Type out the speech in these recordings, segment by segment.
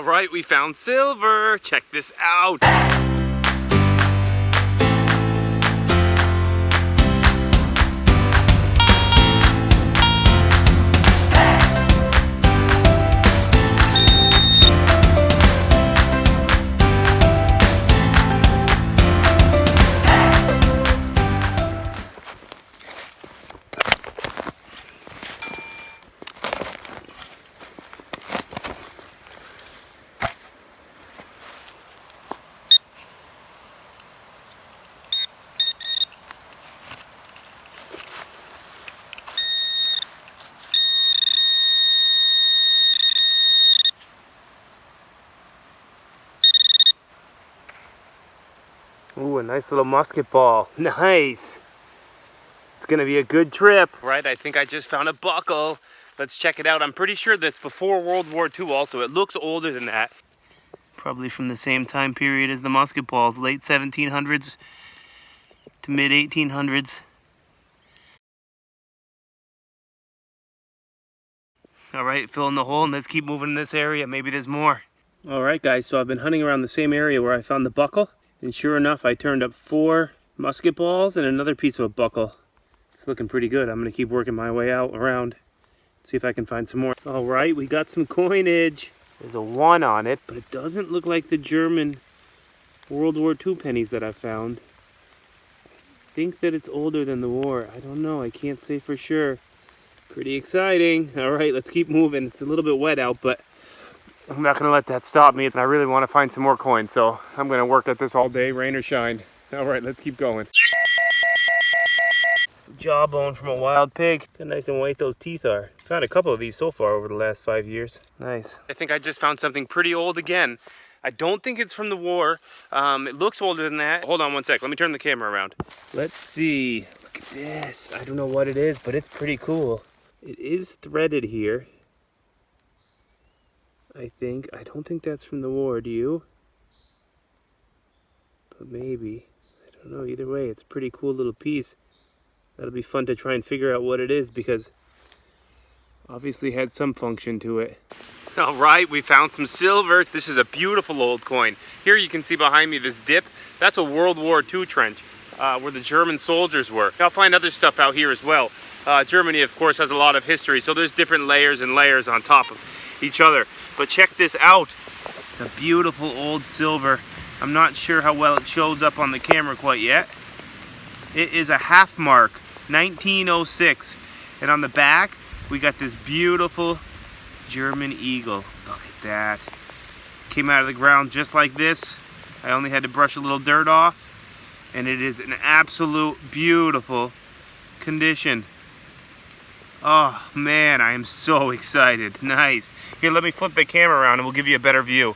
All right, we found silver. Check this out. Ooh, a nice little musket ball. Nice. It's gonna be a good trip. Right, I think I just found a buckle. Let's check it out. I'm pretty sure that's before World War II also. It looks older than that. Probably from the same time period as the musket balls, late 1700s to mid 1800s. All right, fill in the hole and let's keep moving in this area. Maybe there's more. All right, guys, so I've been hunting around the same area where I found the buckle. And sure enough, I turned up 4 musket balls and another piece of a buckle. It's looking pretty good. I'm gonna keep working my way out around, see if I can find some more. All right, we got some coinage. There's a 1 on it, but it doesn't look like the German World War II pennies that I found. I think that it's older than the war. I don't know, I can't say for sure. Pretty exciting. All right, let's keep moving. It's a little bit wet out, but I'm not gonna let that stop me. I really wanna find some more coins, so I'm gonna work at this all day, rain or shine. All right, let's keep going. Jawbone from a wild pig. Look how nice and white those teeth are. Found a couple of these so far over the last 5 years. Nice. I think I just found something pretty old again. I don't think it's from the war. It looks older than that. Hold on one sec, let me turn the camera around. Let's see, look at this. I don't know what it is, but it's pretty cool. It is threaded here, I think. I don't think that's from the war, do you? But maybe. I don't know, either way, it's a pretty cool little piece. That'll be fun to try and figure out what it is because obviously had some function to it. All right, we found some silver. This is a beautiful old coin. Here you can see behind me this dip. That's a World War II trench where the German soldiers were. I'll find other stuff out here as well. Germany, of course, has a lot of history, so there's different layers and layers on top of each other. But check this out. It's a beautiful old silver. I'm not sure how well it shows up on the camera quite yet. It is a half mark, 1906. And on the back, we got this beautiful German eagle. Look at that. Came out of the ground just like this. I only had to brush a little dirt off. And it is an absolute beautiful condition. Oh man, I am so excited. Nice. Here, let me flip the camera around and we'll give you a better view.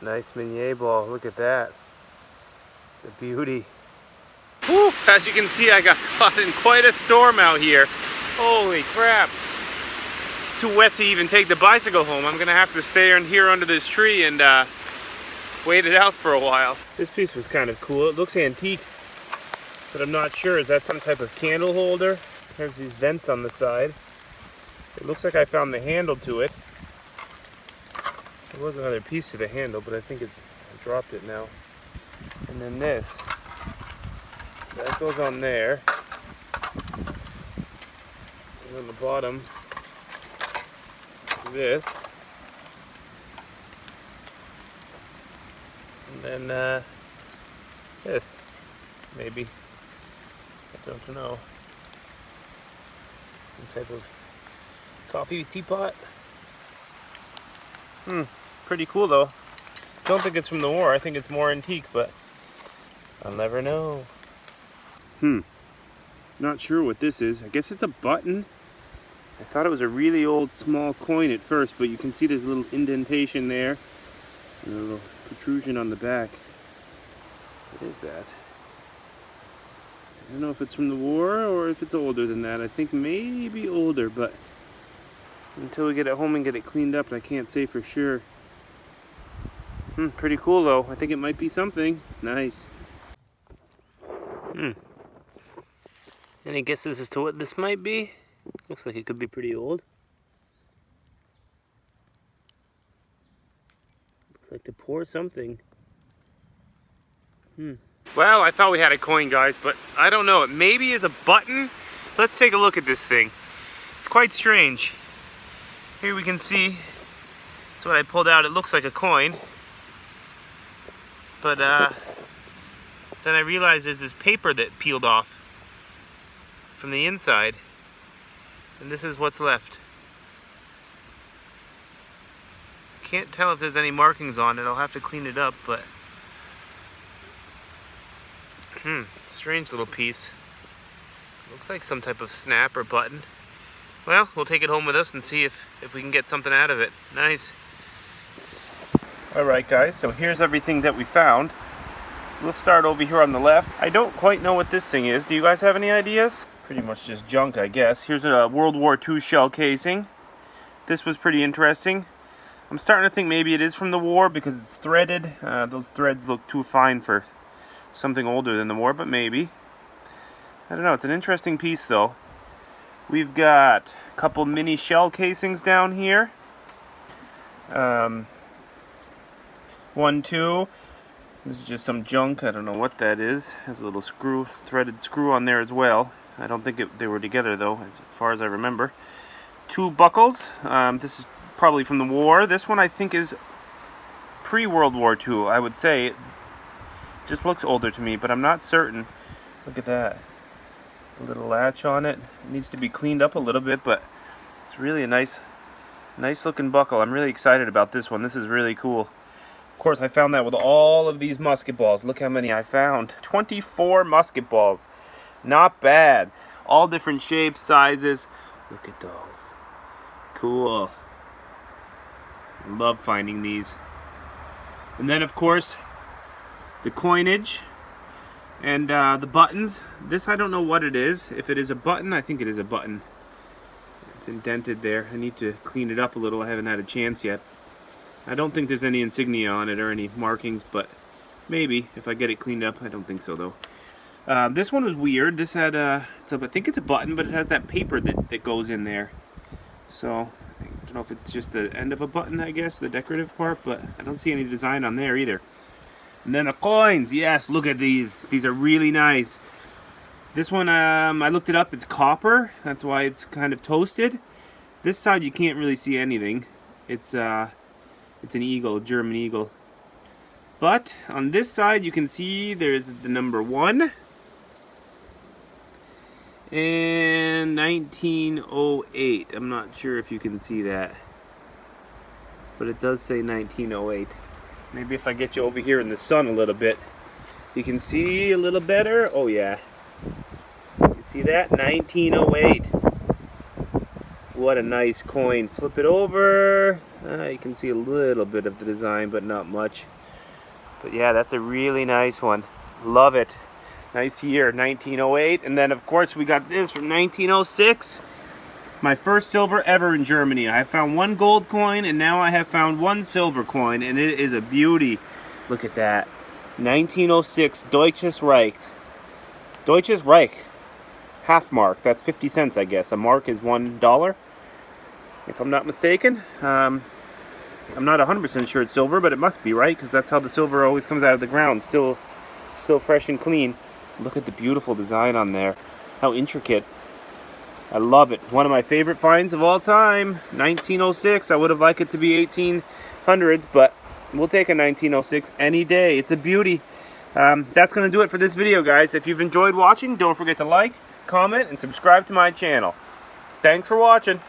Nice Meunier ball, look at that. It's a beauty. Whew, as you can see, I got caught in quite a storm out here. Holy crap. It's too wet to even take the bicycle home. I'm gonna have to stay in here under this tree and wait it out for a while. This piece was kind of cool. It looks antique, but I'm not sure. Is that some type of candle holder? There's these vents on the side. It looks like I found the handle to it. There was another piece to the handle, but I think I dropped it now. And then this. That goes on there. And on the bottom, this. And then this. Maybe. I don't know. Some type of Coffee teapot. Pretty cool though. Don't think it's from the war. I think it's more antique, but I'll never know. Not sure what this is. I guess it's a button. I thought it was a really old small coin at first, but you can see there's a little indentation there and a little protrusion on the back. What is that? I don't know if it's from the war or if it's older than that. I think maybe older, but until we get it home and get it cleaned up, I can't say for sure. Pretty cool though. I think it might be something. Nice. Any guesses as to what this might be? Looks like it could be pretty old. Looks like to pour something. Well, I thought we had a coin, guys, but I don't know. It maybe is a button. Let's take a look at this thing. It's quite strange. Here we can see, that's what I pulled out. It looks like a coin. But then I realized there's this paper that peeled off from the inside. And this is what's left. Can't tell if there's any markings on it. I'll have to clean it up, but strange little piece. Looks like some type of snap or button. Well, we'll take it home with us and see if we can get something out of it. Nice. Alright guys, so here's everything that we found. We'll start over here on the left. I don't quite know what this thing is. Do you guys have any ideas? Pretty much just junk, I guess. Here's a World War II shell casing. This was pretty interesting. I'm starting to think maybe it is from the war because it's threaded. Those threads look too fine for something older than the war, but maybe. I don't know. It's an interesting piece though. We've got a couple mini shell casings down here. 1, 2. This is just some junk. I don't know what that is. Has a little screw, threaded screw on there as well. I don't think they were together though, as far as I remember. 2 buckles. This is probably from the war. This one I think is pre-World War II, I would say. It just looks older to me, but I'm not certain. Look at that. A little latch on it. It needs to be cleaned up a little bit, but it's really a nice looking buckle. I'm really excited about this one. This is really cool. Of course, I found that with all of these musket balls. Look how many I found. 24 musket balls. Not bad. All different shapes, sizes. Look at those. Cool. I love finding these. And then, of course, the coinage and the buttons. This, I don't know what it is. If it is a button, I think it is a button. It's indented there. I need to clean it up a little. I haven't had a chance yet. I don't think there's any insignia on it or any markings, but maybe if I get it cleaned up. I don't think so though. This one was weird. This had I think it's a button, but it has that paper that goes in there. So I don't know if it's just the end of a button, I guess, the decorative part, but I don't see any design on there either. And then the coins, yes, look at these. These are really nice. This one, I looked it up, it's copper. That's why it's kind of toasted. This side you can't really see anything. It's an eagle, a German eagle. But on this side you can see there's the number 1. And 1908. I'm not sure if you can see that. But it does say 1908. Maybe if I get you over here in the sun a little bit, you can see a little better. Oh yeah. You see that? 1908. What a nice coin. Flip it over. You can see a little bit of the design, but not much. But yeah, that's a really nice one. Love it. Nice year, 1908. And then of course we got this from 1906. My first silver ever in Germany. I found 1 gold coin and now I have found 1 silver coin, and it is a beauty. Look at that. 1906 Deutsches Reich. Deutsches Reich. Half mark. That's 50 cents, I guess. A mark is $1, if I'm not mistaken. I'm not 100% sure it's silver, but it must be, right? Because that's how the silver always comes out of the ground. Still fresh and clean. Look at the beautiful design on there. How intricate. I love it. One of my favorite finds of all time. 1906. I would have liked it to be 1800s, but we'll take a 1906 any day. It's a beauty. That's going to do it for this video, guys. If you've enjoyed watching, don't forget to like, comment, and subscribe to my channel. Thanks for watching.